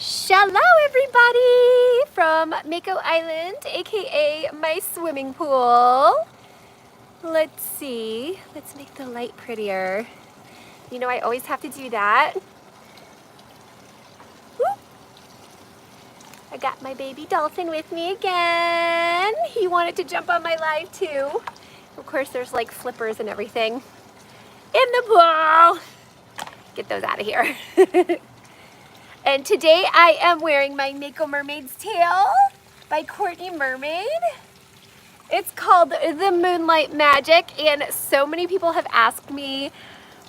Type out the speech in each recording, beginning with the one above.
Hello everybody from Mako Island, aka my swimming pool. Let's see, let's make the light prettier. You know I always have to do that. Woo. I got my baby dolphin with me again. He wanted to jump on my live too. Of course there's like flippers and everything in the pool. Get those out of here. And today I am wearing my Mako Mermaid's tail by Mako Mermaid. It's called the Moonlight Magic, and so many people have asked me,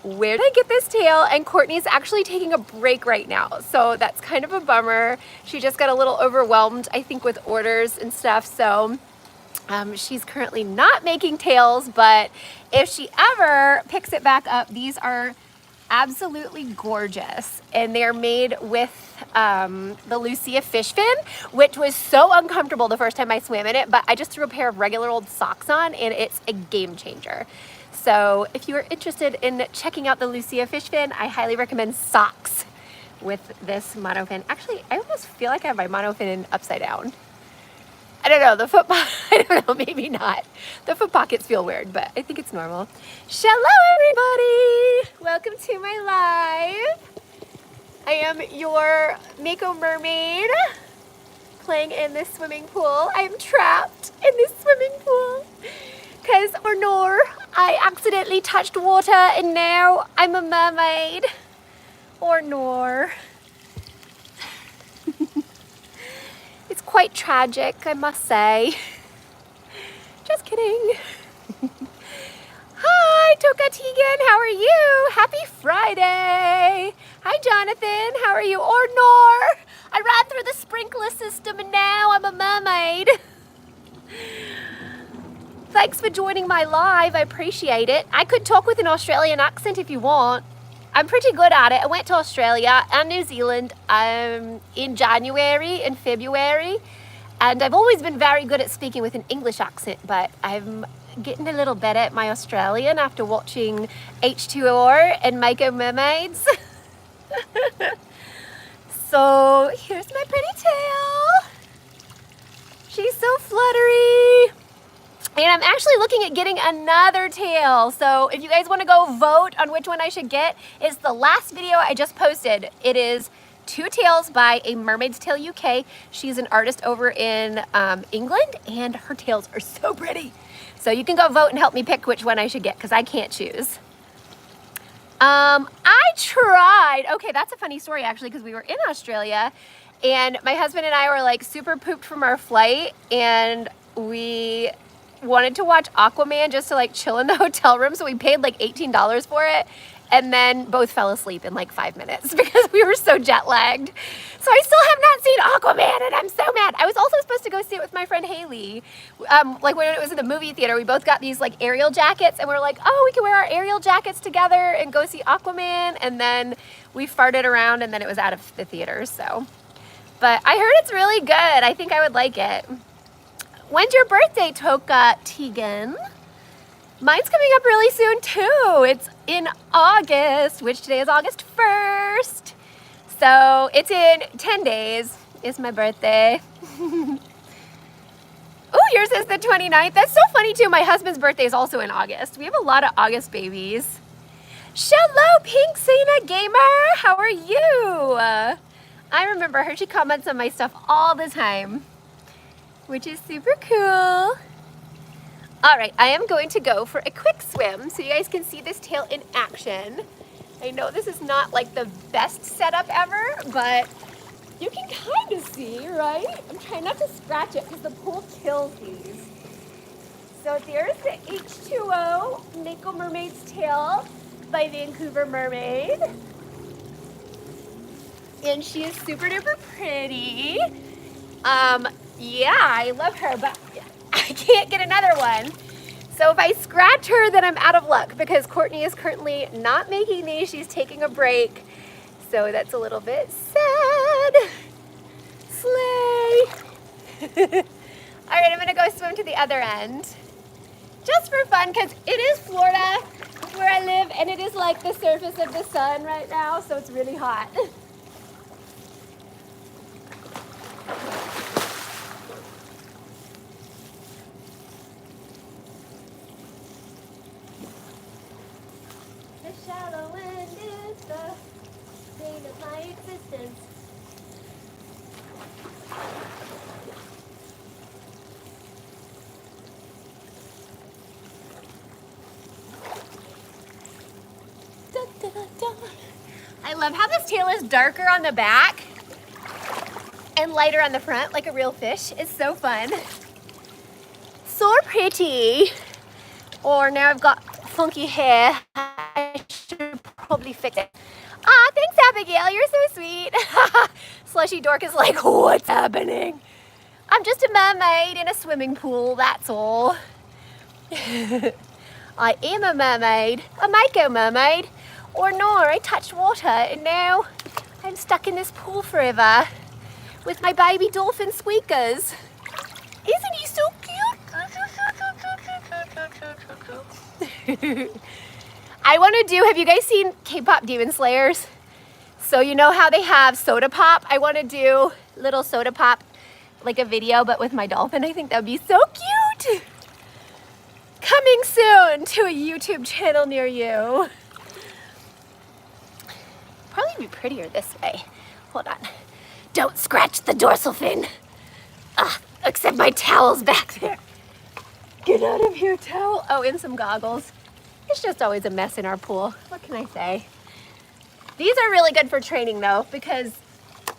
where did I get this tail? And Courtney's actually taking a break right now, so that's kind of a bummer. She just got a little overwhelmed, I think, with orders and stuff, so she's currently not making tails, but if she ever picks it back up, these are absolutely gorgeous, and they're made with the Lucia fish fin, which was so uncomfortable the first time I swam in it, but I just threw a pair of regular old socks on and it's a game changer. So if you are interested in checking out the Lucia fish fin, I highly recommend socks with this monofin. Actually, I almost feel like I have my monofin upside down. I don't know, I don't know, maybe not. The foot pockets feel weird, but I think it's normal. Hello everybody! Welcome to my live. I am your Mako Mermaid playing in this swimming pool. I am trapped in this swimming pool because, or no, I accidentally touched water and now I'm a mermaid. Or no. It's quite tragic, I must say. Just kidding. Hi, Toka Tegan, how are you? Happy Friday. Hi, Jonathan, how are you? Or Nor, I ran through the sprinkler system and now I'm a mermaid. Thanks for joining my live, I appreciate it. I could talk with an Australian accent if you want. I'm pretty good at it. I went to Australia and New Zealand in January and February, and I've always been very good at speaking with an English accent, but I'm getting a little better at my Australian after watching H2O and Mako Mermaids. So here's my pretty tail. She's so fluttery. And I'm actually looking at getting another tail. So if you guys want to go vote on which one I should get, it's the last video I just posted. It is 2 tails by a Mermaid's Tail UK. She's an artist over in England, and her tails are so pretty. So you can go vote and help me pick which one I should get because I can't choose. I tried. Okay, that's a funny story actually, because we were in Australia and my husband and I were like super pooped from our flight, and we wanted to watch Aquaman just to like chill in the hotel room, so we paid like $18 for it, and then both fell asleep in like 5 minutes because we were so jet lagged. So I still have not seen Aquaman and I'm so mad. I was also supposed to go see it with my friend Haley. Like when it was in the movie theater, we both got these like Ariel jackets, and we were like, oh, we can wear our Ariel jackets together and go see Aquaman, and then we farted around and then it was out of the theater. So, but I heard it's really good. I think I would like it. When's your birthday, Toka Tegan? Mine's coming up really soon too. It's in August, which today is August 1st. So it's in 10 days is my birthday. Oh, yours is the 29th. That's so funny too. My husband's birthday is also in August. We have a lot of August babies. Hello, Pink Sana Gamer. How are you? I remember her. She comments on my stuff all the time, which is super cool. All right, I am going to go for a quick swim so you guys can see this tail in action. I know this is not like the best setup ever, but you can kind of see, right? I'm trying not to scratch it because the pool kills these. So there's the H2O Mako Mermaid's tail by Vancouver Mermaid. And she is super duper pretty. Yeah, I love her, but I can't get another one. So if I scratch her, then I'm out of luck because Courtney is currently not making these. She's taking a break. So that's a little bit sad. Slay. All right, I'm gonna go swim to the other end. Just for fun, because it is Florida where I live, and it is like the surface of the sun right now, so it's really hot. my existence. Da, da, da. I love how this tail is darker on the back and lighter on the front, like a real fish. It's so fun. So pretty. Or now I've got funky hair. I should probably fix it. Ah, thanks, Abigail. You're so sweet. Slushy Dork is like, what's happening? I'm just a mermaid in a swimming pool, that's all. I am a mermaid, a Mako mermaid. Or no, I touched water and now I'm stuck in this pool forever with my baby dolphin squeakers. Isn't he so cute? I want to do, have you guys seen K-pop Demon Slayers? So you know how they have soda pop? I want to do little soda pop, like a video, but with my dolphin. I think that would be so cute. Coming soon to a YouTube channel near you. Probably be prettier this way. Hold on. Don't scratch the dorsal fin. Except my towel's back there. Get out of here, towel. Oh, and some goggles. It's just always a mess in our pool. What can I say? These are really good for training though, because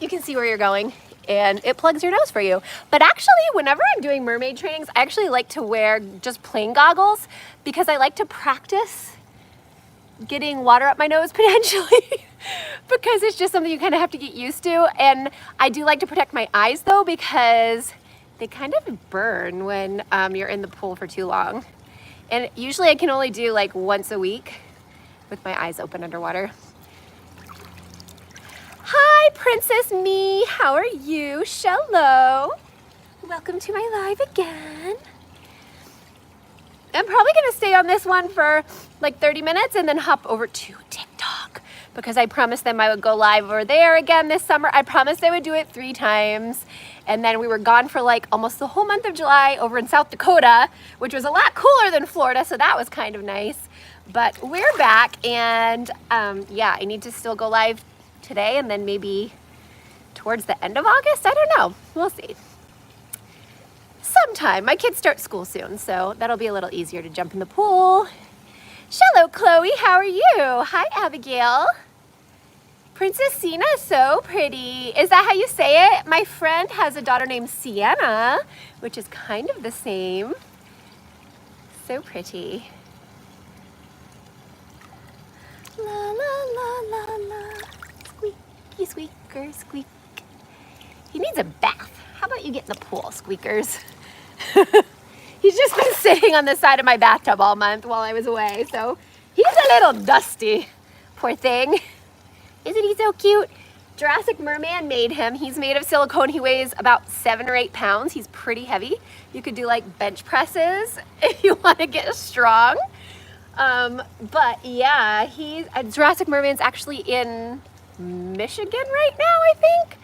you can see where you're going and it plugs your nose for you. But actually, whenever I'm doing mermaid trainings, I actually like to wear just plain goggles because I like to practice getting water up my nose potentially because it's just something you kind of have to get used to. And I do like to protect my eyes though, because they kind of burn when you're in the pool for too long. And usually I can only do like once a week with my eyes open underwater. Hi, Princess Me. How are you? Shallow. Welcome to my live again. I'm probably gonna stay on this one for like 30 minutes and then hop over to TikTok because I promised them I would go live over there again this summer. I promised I would do it 3 times. And then we were gone for like almost the whole month of July over in South Dakota, which was a lot cooler than Florida, so that was kind of nice. But we're back and yeah, I need to still go live today and then maybe towards the end of August. I don't know, we'll see. Sometime. My kids start school soon, so that'll be a little easier to jump in the pool. Hello, Chloe, how are you? Hi, Abigail. Princess Sina, so pretty. Is that how you say it? My friend has a daughter named Sienna, which is kind of the same. So pretty. La la la la la. Squeaky squeaker squeak. He needs a bath. How about you get in the pool, Squeakers? He's just been sitting on the side of my bathtub all month while I was away, so he's a little dusty. Poor thing. Isn't he so cute? Jurassic Merman made him. He's made of silicone. He weighs about 7 or 8 pounds. He's pretty heavy. You could do like bench presses if you want to get strong. But yeah, Jurassic Merman's actually in Michigan right now, I think,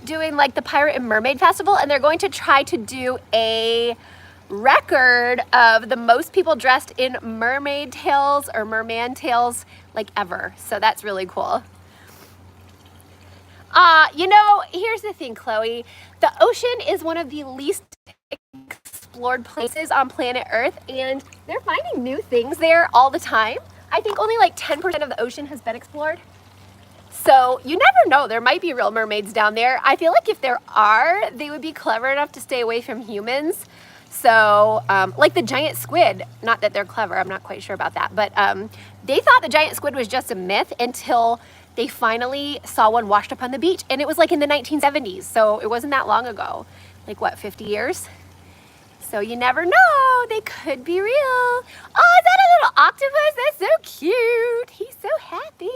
doing like the Pirate and Mermaid Festival, and they're going to try to do a record of the most people dressed in mermaid tails or merman tails like ever. So that's really cool. You know, here's the thing, Chloe. The ocean is one of the least explored places on planet Earth, and they're finding new things there all the time. I think only like 10% of the ocean has been explored. So you never know, there might be real mermaids down there. I feel like if there are, they would be clever enough to stay away from humans. So like the giant squid, not that they're clever, I'm not quite sure about that, but they thought the giant squid was just a myth until they finally saw one washed up on the beach, and it was like in the 1970s, so it wasn't that long ago. Like what, 50 years? So you never know, they could be real. Oh, is that a little octopus? That's so cute. He's so happy.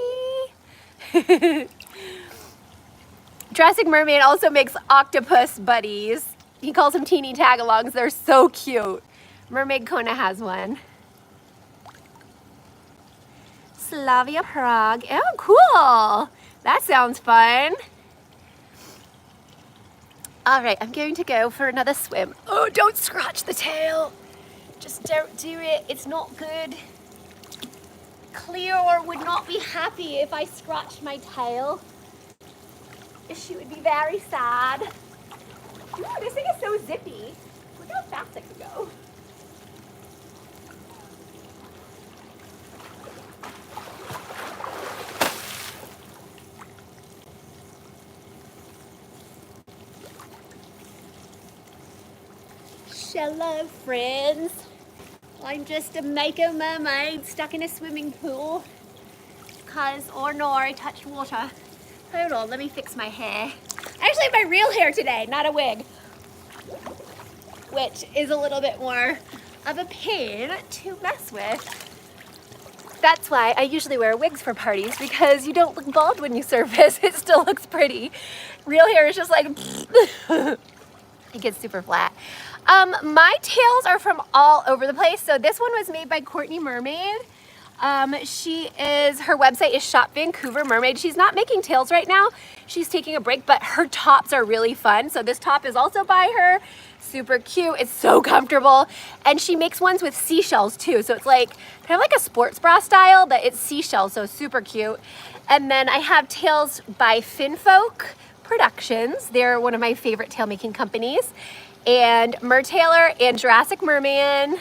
Jurassic Mermaid also makes octopus buddies. He calls them teeny tagalongs. They're so cute. Mermaid Kona has one. Slavia Prague. Oh, cool. That sounds fun. All right, I'm going to go for another swim. Oh, don't scratch the tail. Just don't do it. It's not good. Cleo would not be happy if I scratched my tail. She would be very sad. Ooh, this thing is so zippy. Look how fast it can go. Hello, friends. I'm just a Mako Mermaid stuck in a swimming pool. Oh no, I touched water. Hold on, let me fix my hair. I actually have my real hair today, not a wig, which is a little bit more of a pain to mess with. That's why I usually wear wigs for parties, because you don't look bald when you surface. It still looks pretty. Real hair is just like, it gets super flat. My tails are from all over the place. So this one was made by Mako Mermaid. Her website is Shop Vancouver Mermaid. She's not making tails right now. She's taking a break, but her tops are really fun. So this top is also by her. Super cute. It's so comfortable. And she makes ones with seashells too. So it's like kind of like a sports bra style, but it's seashells. So super cute. And then I have tails by Finfolk Productions. They're one of my favorite tail making companies. And Mertailor and Jurassic Merman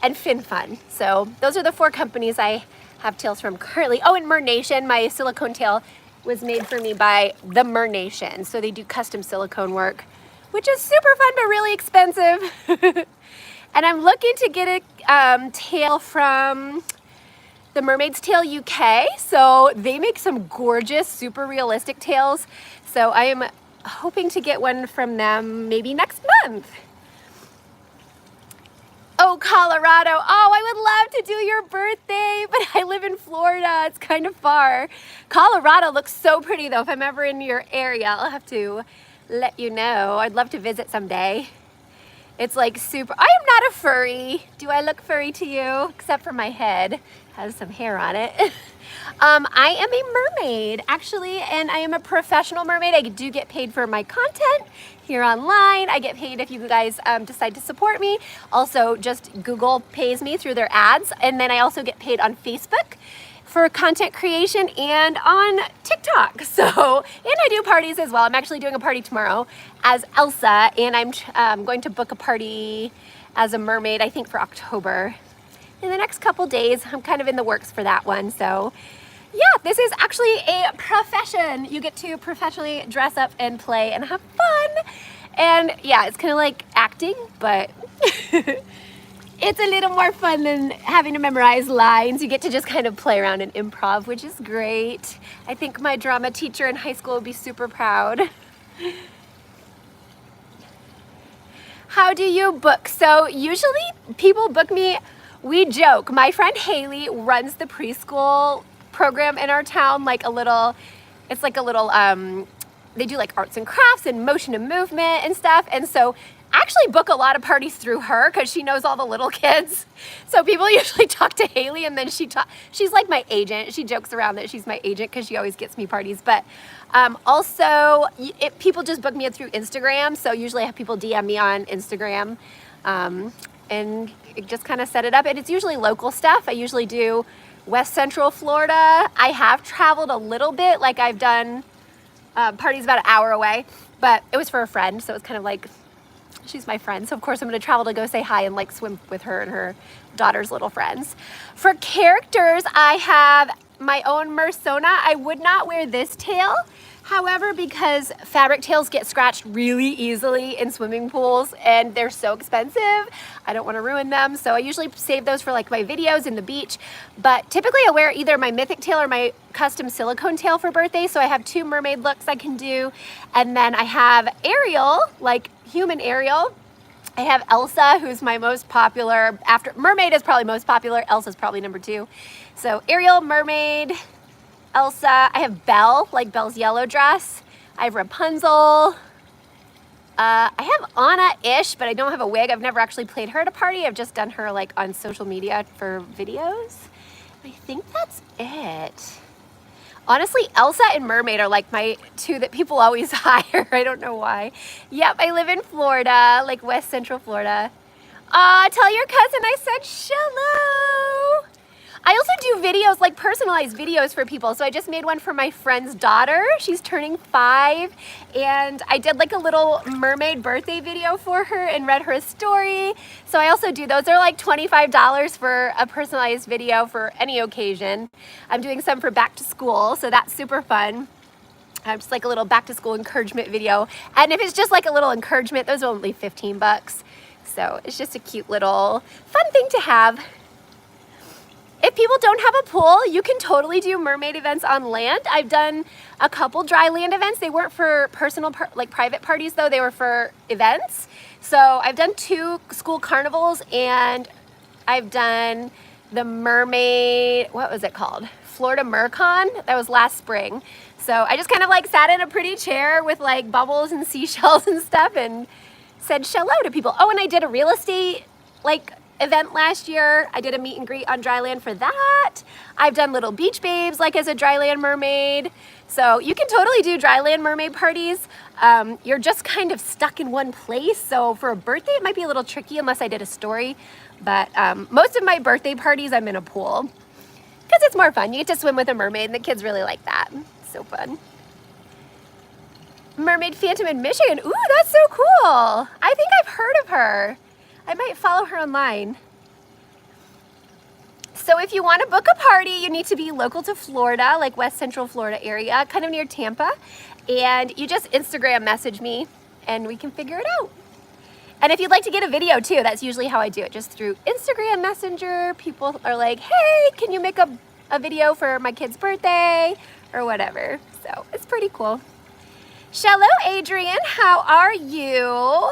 and FinFun. So those are the 4 companies I have tails from currently. Oh, and Mernation, my silicone tail was made for me by the Mernation. So they do custom silicone work, which is super fun but really expensive. And I'm looking to get a tail from the Mermaid's Tail UK. So they make some gorgeous, super realistic tails. So I am hoping to get one from them maybe next month. Oh, Colorado. Oh, I would love to do your birthday, but I live in Florida. It's kind of far. Colorado looks so pretty though. If I'm ever in your area, I'll have to let you know. I'd love to visit someday. It's like super, I am not a furry. Do I look furry to you? Except for my head, has some hair on it. I am a mermaid actually, and I am a professional mermaid. I do get paid for my content here online. I get paid if you guys decide to support me. Also, just Google pays me through their ads. And then I also get paid on Facebook for content creation and on TikTok. So, and I do parties as well. I'm actually doing a party tomorrow as Elsa, and I'm going to book a party as a mermaid, I think for October. In the next couple days, I'm kind of in the works for that one. So yeah, this is actually a profession. You get to professionally dress up and play and have fun. And yeah, it's kind of like acting, but it's a little more fun than having to memorize lines. You get to just kind of play around and improv, which is great. I think my drama teacher in high school would be super proud. How do you book? So usually people book me, we joke. My friend Haley runs the preschool program in our town, like a little, it's like a little, they do like arts and crafts and motion and movement and stuff. And so I actually book a lot of parties through her because she knows all the little kids. So people usually talk to Haley, and then she's like my agent. She jokes around that she's my agent because she always gets me parties. But also, people just book me through Instagram. So usually I have people DM me on Instagram and just kind of set it up. And it's usually local stuff. I usually do West Central Florida. I have traveled a little bit. Like I've done parties about an hour away, but it was for a friend. So it's kind of like, she's my friend, so of course I'm going to travel to go say hi and like swim with her and her daughter's little friends. For characters, I have my own Mersona. I would not wear this tail, however, because fabric tails get scratched really easily in swimming pools and they're so expensive. I don't want to ruin them, so I usually save those for like my videos in the beach. But typically I wear either my mythic tail or my custom silicone tail for birthday, so I have 2 mermaid looks I can do. And then I have Ariel, like human Ariel. I have Elsa, who's my most popular. After mermaid is probably most popular, Elsa's probably number 2. So Ariel, mermaid, Elsa. I have Belle, like Belle's yellow dress. I have Rapunzel. I have Anna-ish, but I don't have a wig. I've never actually played her at a party. I've just done her like on social media for videos. I think that's it. Honestly, Elsa and Mermaid are like my 2 that people always hire. I don't know why. Yep, I live in Florida, like West Central Florida. Tell your cousin I said shallow. I also do videos, like personalized videos for people. So I just made one for my friend's daughter. She's turning 5, and I did like a little mermaid birthday video for her and read her a story. So I also do those. They're like $25 for a personalized video for any occasion. I'm doing some for back to school, so that's super fun. Just like a little back to school encouragement video. And if it's just like a little encouragement, those are only 15 bucks. So it's just a cute little fun thing to have. If people don't have a pool, you can totally do mermaid events on land. I've done a couple dry land events. They weren't for personal, like private parties though, they were for events. So I've done 2 school carnivals, and I've done the mermaid, what was it called? Florida MerCon, that was last spring. So I just kind of like sat in a pretty chair with like bubbles and seashells and stuff and said hello to people. Oh, and I did a real estate like event last year. I did a meet and greet on dry land for that. I've done little beach babes like as a dry land mermaid. So you can totally do dry land mermaid parties. You're just kind of stuck in one place. So for a birthday, it might be a little tricky unless I did a story. But most of my birthday parties, I'm in a pool because it's more fun. You get to swim with a mermaid, and the kids really like that. So fun. Mermaid Phantom in Michigan. Ooh, that's so cool. I think I've heard of her. I might follow her online. So if you want to book a party, you need to be local to Florida, like West Central Florida area, kind of near Tampa. And you just Instagram message me and we can figure it out. And if you'd like to get a video too, that's usually how I do it, just through Instagram Messenger. People are like, hey, can you make a video for my kid's birthday or whatever. So it's pretty cool. Hello, Adrian, how are you?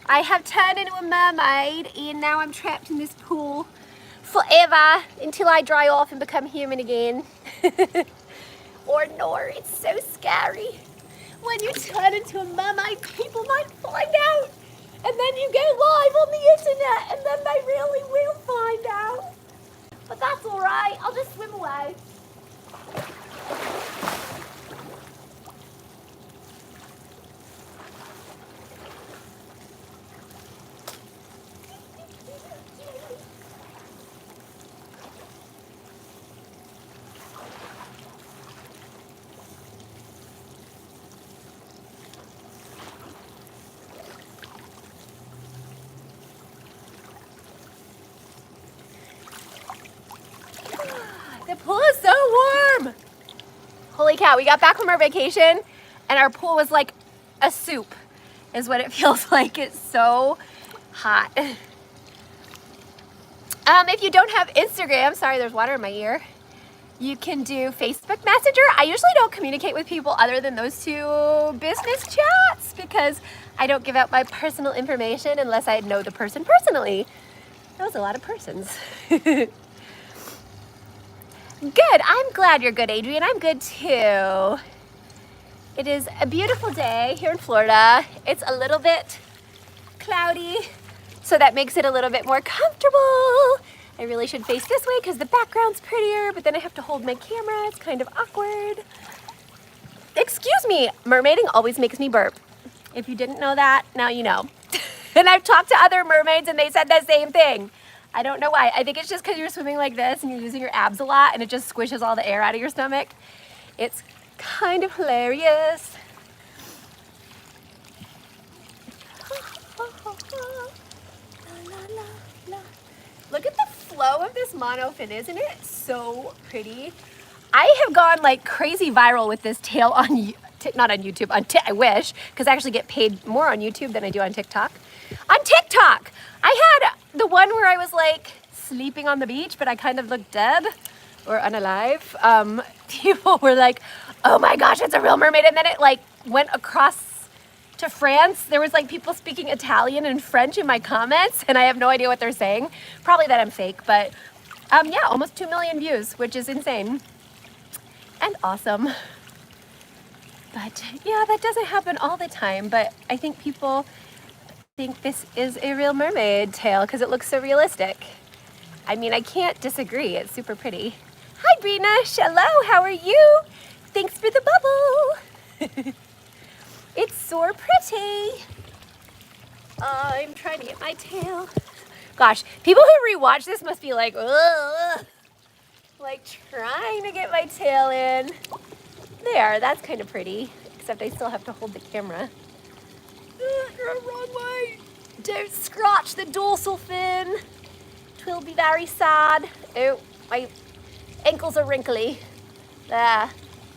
I have turned into a mermaid and now I'm trapped in this pool forever until I dry off and become human again. Or nor, it's so scary. When you turn into a mermaid, people might find out. And then you go live on the internet and then they really will find out. But that's all right, I'll just swim away. The pool is so warm. Holy cow, we got back from our vacation and our pool was like a soup is what it feels like. It's so hot. If you don't have Instagram, sorry, there's water in my ear, you can do Facebook Messenger. I usually don't communicate with people other than those 2 business chats because I don't give out my personal information unless I know the person personally. That was a lot of persons. Good, I'm glad you're good, Adrian. I'm good too. It is a beautiful day here in Florida. It's a little bit cloudy, so that makes it a little bit more comfortable. I really should face this way because the background's prettier, but then I have to hold my camera. It's kind of awkward. Excuse me, mermaiding always makes me burp. If you didn't know that, now you know. And I've talked to other mermaids and they said the same thing. I don't know why. I think it's just because you're swimming like this and you're using your abs a lot and it just squishes all the air out of your stomach. It's kind of hilarious. Look at the flow of this monofin, isn't it so pretty? I have gone like crazy viral with this tail on, not on YouTube, I wish, because I actually get paid more on YouTube than I do on TikTok. On TikTok, I had the one where I was like sleeping on the beach, but I kind of looked dead or unalive. People were like, oh my gosh, it's a real mermaid. And then it like went across to France. There was like people speaking Italian and French in my comments and I have no idea what they're saying. Probably that I'm fake, but yeah, almost 2 million views, which is insane and awesome. But yeah, that doesn't happen all the time, but I think people think this is a real mermaid tail because it looks so realistic. I mean, I can't disagree. It's super pretty. Hi, Brina. Hello. How are you? Thanks for the bubble. It's so pretty. I'm trying to get my tail Gosh, people who rewatch this must be like, ugh, like trying to get my tail in. There, that's kind of pretty, except I still have to hold the camera. You're wrong way. Don't scratch the dorsal fin. Twill be very sad. Oh, my ankles are wrinkly. There,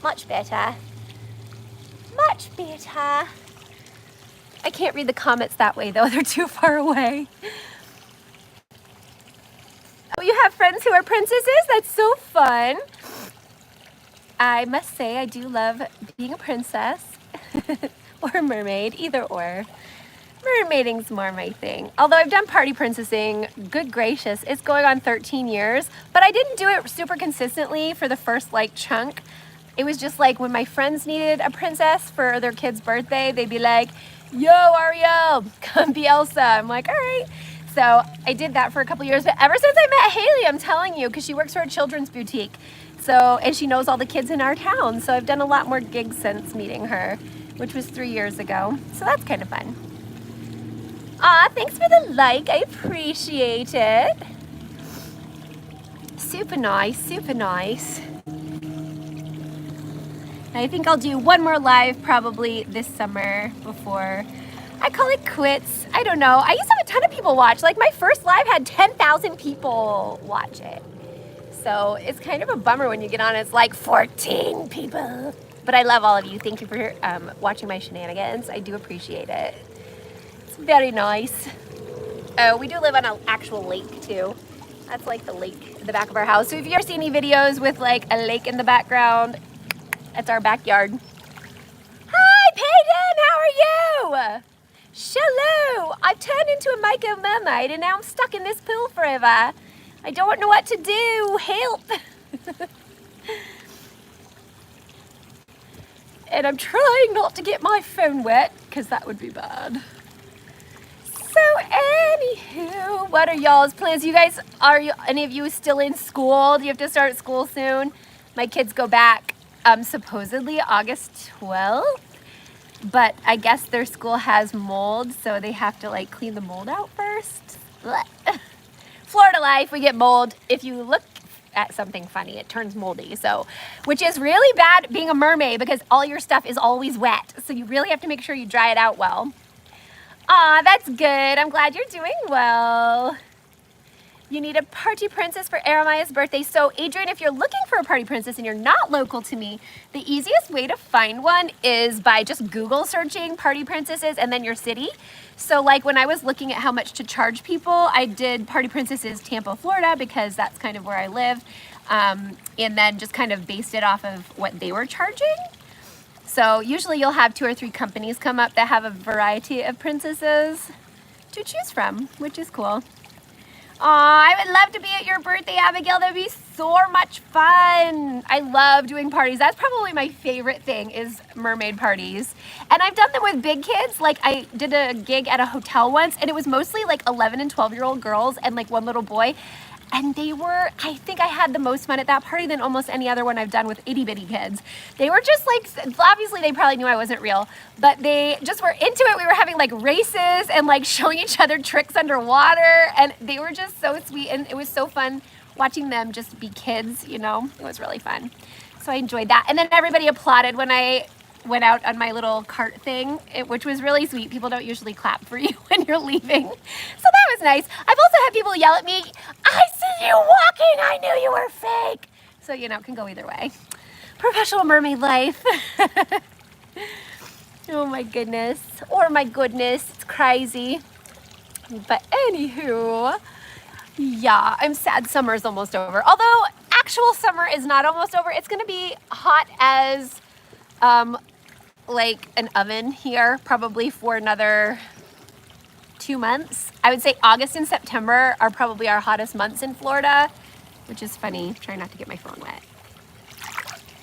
much better. Much better. I can't read the comments that way though, they're too far away. Oh, you have friends who are princesses? That's so fun. I must say I do love being a princess or a mermaid, either or. Mermaiding's more my thing. Although I've done party princessing, good gracious, it's going on 13 years, but I didn't do it super consistently for the first like chunk. It was just like when my friends needed a princess for their kid's birthday, they'd be like, yo, Ariel, come be Elsa. I'm like, all right. So I did that for a couple years, but ever since I met Haley, I'm telling you, because she works for a children's boutique. So, and she knows all the kids in our town. So I've done a lot more gigs since meeting her, which was 3 years ago. So that's kind of fun. Aw, thanks for the like, I appreciate it. Super nice, super nice. I think I'll do one more live probably this summer before I call it quits. I don't know. I used to have a ton of people watch. Like my first live had 10,000 people watch it. So it's kind of a bummer when you get on, it's like 14 people. But I love all of you. Thank you for watching my shenanigans. I do appreciate it. It's very nice. Oh, we do live on an actual lake too. That's like the lake in the back of our house. So if you ever see any videos with like a lake in the background, that's our backyard. Hi, Peyton, how are you? Shalom, I've turned into a Mako Mermaid and now I'm stuck in this pool forever. I don't know what to do, help. And I'm trying not to get my phone wet because that would be bad. So anywho, what are y'all's plans? You guys, any of you still in school? Do you have to start school soon? My kids go back supposedly August 12th, but I guess their school has mold, so they have to like clean the mold out first. Blech. Florida life, we get mold. If you look at something funny, it turns moldy. So, which is really bad being a mermaid because all your stuff is always wet. So you really have to make sure you dry it out well. Aw, that's good. I'm glad you're doing well. You need a party princess for Eremiah's birthday. So Adrian, if you're looking for a party princess and you're not local to me, the easiest way to find one is by just Google searching party princesses and then your city. So like when I was looking at how much to charge people, I did party princesses Tampa, Florida, because that's kind of where I live. And then just kind of based it off of what they were charging. So usually you'll have 2 or 3 companies come up that have a variety of princesses to choose from, which is cool. Aw, I would love to be at your birthday, Abigail. That would be so much fun. I love doing parties. That's probably my favorite thing is mermaid parties. And I've done them with big kids. Like I did a gig at a hotel once and it was mostly like 11 and 12-year-old girls and like one little boy. And they were, I think I had the most fun at that party than almost any other one I've done with itty bitty kids. They were just like, obviously they probably knew I wasn't real, but they just were into it. We were having like races and like showing each other tricks underwater. And they were just so sweet. And it was so fun watching them just be kids, you know, it was really fun. So I enjoyed that. And then everybody applauded when I went out on my little cart thing, which was really sweet. People don't usually clap for you when you're leaving. So that was nice. I've also had people yell at me, I see you walking, I knew you were fake. So, you know, it can go either way. Professional mermaid life. Oh my goodness. Oh my goodness, it's crazy. But anywho, yeah, I'm sad summer's almost over. Although actual summer is not almost over. It's gonna be hot as like an oven here probably for another 2 months. I would say August and September are probably our hottest months in Florida, which is funny. Try not to get my phone wet.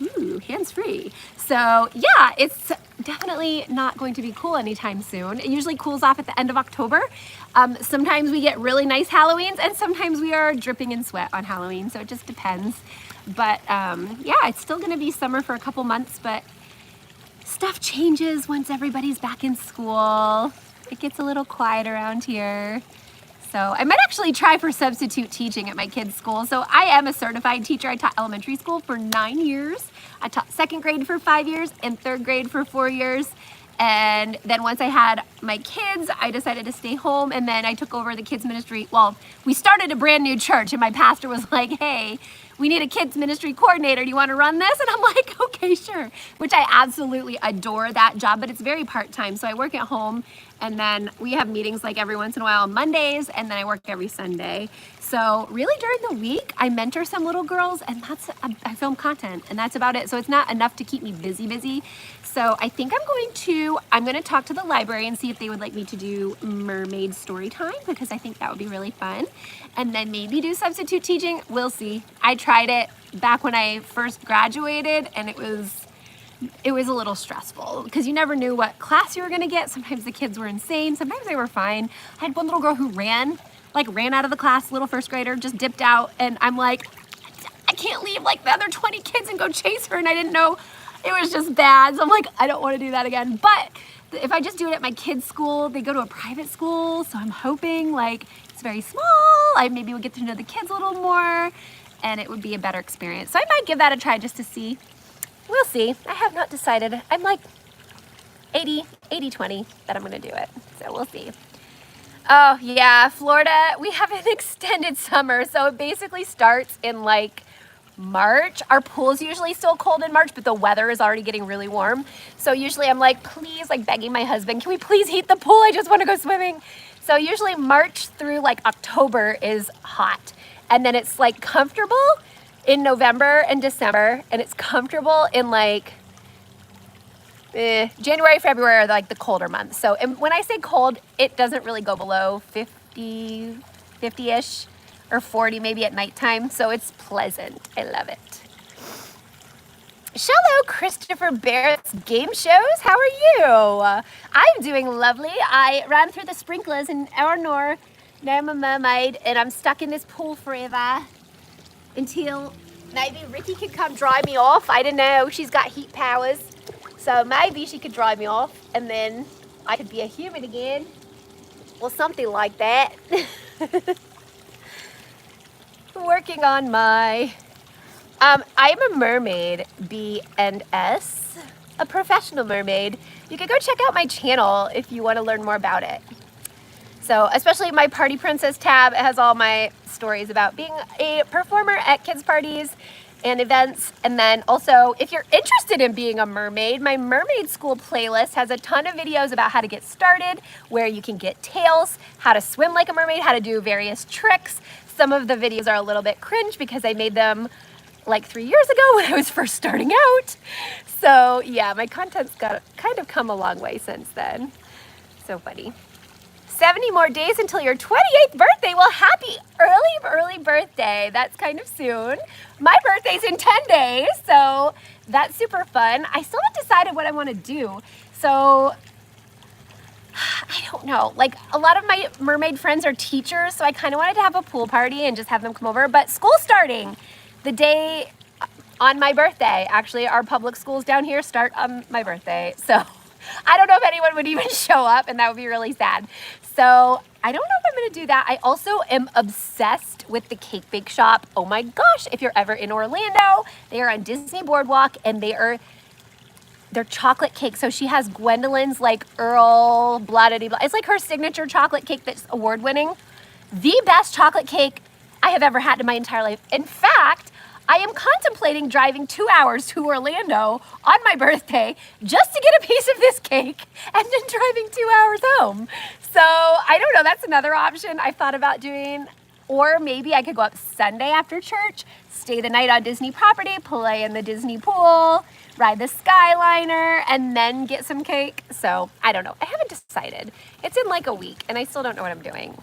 Ooh, hands-free. So yeah, it's definitely not going to be cool anytime soon. It usually cools off at the end of October. Sometimes we get really nice Halloweens and sometimes we are dripping in sweat on Halloween. So it just depends. But yeah, it's still gonna be summer for a couple months, but stuff changes once everybody's back in school. It gets a little quiet around here. So I might actually try for substitute teaching at my kids' school. So I am a certified teacher. I taught elementary school for 9 years. I taught second grade for 5 years and third grade for 4 years. And then once I had my kids, I decided to stay home, and then I took over the kids ministry. Well, we started a brand new church, and my pastor was like, hey, we need a kids ministry coordinator. Do you want to run this? And I'm like, okay, sure. Which I absolutely adore that job, but it's very part-time. So I work at home, and then we have meetings like every once in a while on Mondays, and then I work every Sunday. So really during the week, I mentor some little girls, and I film content, and that's about it. So it's not enough to keep me busy. So I think I'm going to talk to the library and see if they would like me to do mermaid story time, because I think that would be really fun. And then maybe do substitute teaching. We'll see. I tried it back when I first graduated, and it was a little stressful because you never knew what class you were going to get. Sometimes the kids were insane. Sometimes they were fine. I had one little girl who ran out of the class, little first grader, just dipped out. And I'm like, I can't leave like the other 20 kids and go chase her. And I didn't know. It was just bad. So I'm like, I don't want to do that again. But if I just do it at my kids' school, they go to a private school. So I'm hoping like it's very small. I maybe would get to know the kids a little more, and it would be a better experience. So I might give that a try just to see. We'll see. I have not decided. I'm like 80-20 that I'm going to do it. So we'll see. Oh yeah, Florida, we have an extended summer. So it basically starts in like March. Our pool's usually still cold in March, but the weather is already getting really warm. So usually I'm like, please, like begging my husband, can we please heat the pool? I just want to go swimming. So usually March through like October is hot. And then it's like comfortable in November and December. And it's comfortable in like January, February are like the colder months. So when I say cold, it doesn't really go below 50-ish. Or 40 maybe at nighttime, so it's pleasant. I love it. Hello, Christopher Barrett's Game Shows. How are you? I'm doing lovely. I ran through the sprinklers in Eleanor. Now I'm a mermaid, and I'm stuck in this pool forever until maybe Ricky could come dry me off. I don't know. She's got heat powers, so maybe she could dry me off, and then I could be a human again, or something like that. Working on my I'm a mermaid, B&S, a professional mermaid. You can go check out my channel if you want to learn more about it. So especially my Party Princess tab, it has all my stories about being a performer at kids parties and events. And then also, if you're interested in being a mermaid, my mermaid school playlist has a ton of videos about how to get started, where you can get tails, how to swim like a mermaid, how to do various tricks. Some of the videos are a little bit cringe because I made them like 3 years ago when I was first starting out. So yeah, my content's got kind of come a long way since then. So funny. 70 more days until your 28th birthday. Well, happy early birthday. That's kind of soon. My birthday's in 10 days, so that's super fun. I still haven't decided what I want to do. So I don't know. Like, a lot of my mermaid friends are teachers, so I kind of wanted to have a pool party and just have them come over. But school's starting the day on my birthday. Actually, our public schools down here start on my birthday. So I don't know if anyone would even show up, and that would be really sad. So I don't know if I'm going to do that. I also am obsessed with the Cake Bake Shop. Oh my gosh, if you're ever in Orlando, they are on Disney Boardwalk, and they're chocolate cake. So she has Gwendolyn's like Earl blah blah blah. It's like her signature chocolate cake that's award winning. The best chocolate cake I have ever had in my entire life. In fact, I am contemplating driving 2 hours to Orlando on my birthday just to get a piece of this cake and then driving 2 hours home. So I don't know, that's another option I've thought about doing. Or maybe I could go up Sunday after church, stay the night on Disney property, play in the Disney pool, ride the Skyliner, and then get some cake. So I don't know, I haven't decided. It's in like a week and I still don't know what I'm doing.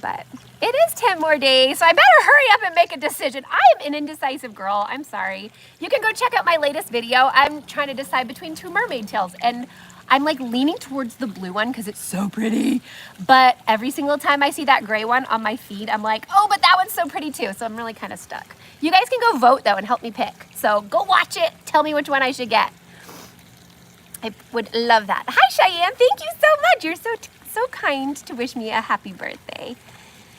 But it is 10 more days, so I better hurry up and make a decision. I am an indecisive girl, I'm sorry. You can go check out my latest video. I'm trying to decide between two mermaid tails, and I'm like leaning towards the blue one because it's so pretty. But every single time I see that gray one on my feed, I'm like, oh, but that one's so pretty too. So I'm really kind of stuck. You guys can go vote though and help me pick. So go watch it, tell me which one I should get. I would love that. Hi Cheyenne, thank you so much. You're so so kind to wish me a happy birthday.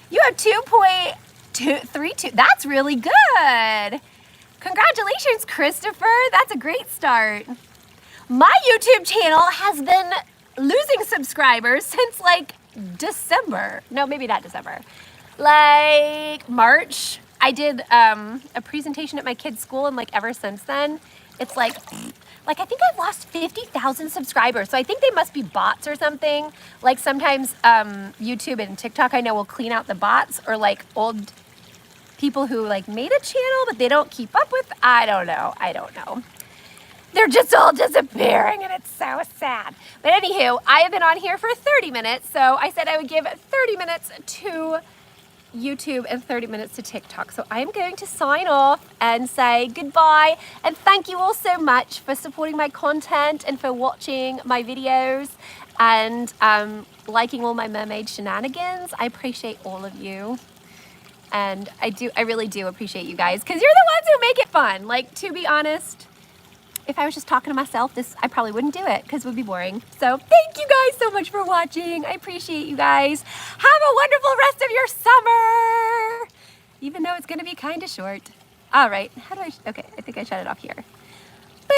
You have 2.232. That's really good. Congratulations, Christopher. That's a great start. My YouTube channel has been losing subscribers since like December. No, maybe not December. Like March. I did a presentation at my kid's school, and like ever since then, it's like I think I've lost 50,000 subscribers. So I think they must be bots or something. Like sometimes YouTube and TikTok, I know, will clean out the bots, or like old people who like made a channel but they don't keep up with. I don't know. They're just all disappearing, and it's so sad. But anywho, I have been on here for 30 minutes, so I said I would give 30 minutes to YouTube and 30 minutes to TikTok. So I'm going to sign off and say goodbye, and thank you all so much for supporting my content and for watching my videos and liking all my mermaid shenanigans. I appreciate all of you, and I really do appreciate you guys, because you're the ones who make it fun. Like, to be honest, if I was just talking to myself, I probably wouldn't do it because it would be boring. So thank you guys so much for watching. I appreciate you guys. Have a wonderful rest of your summer, even though it's going to be kind of short. All right. Okay, I think I shut it off here.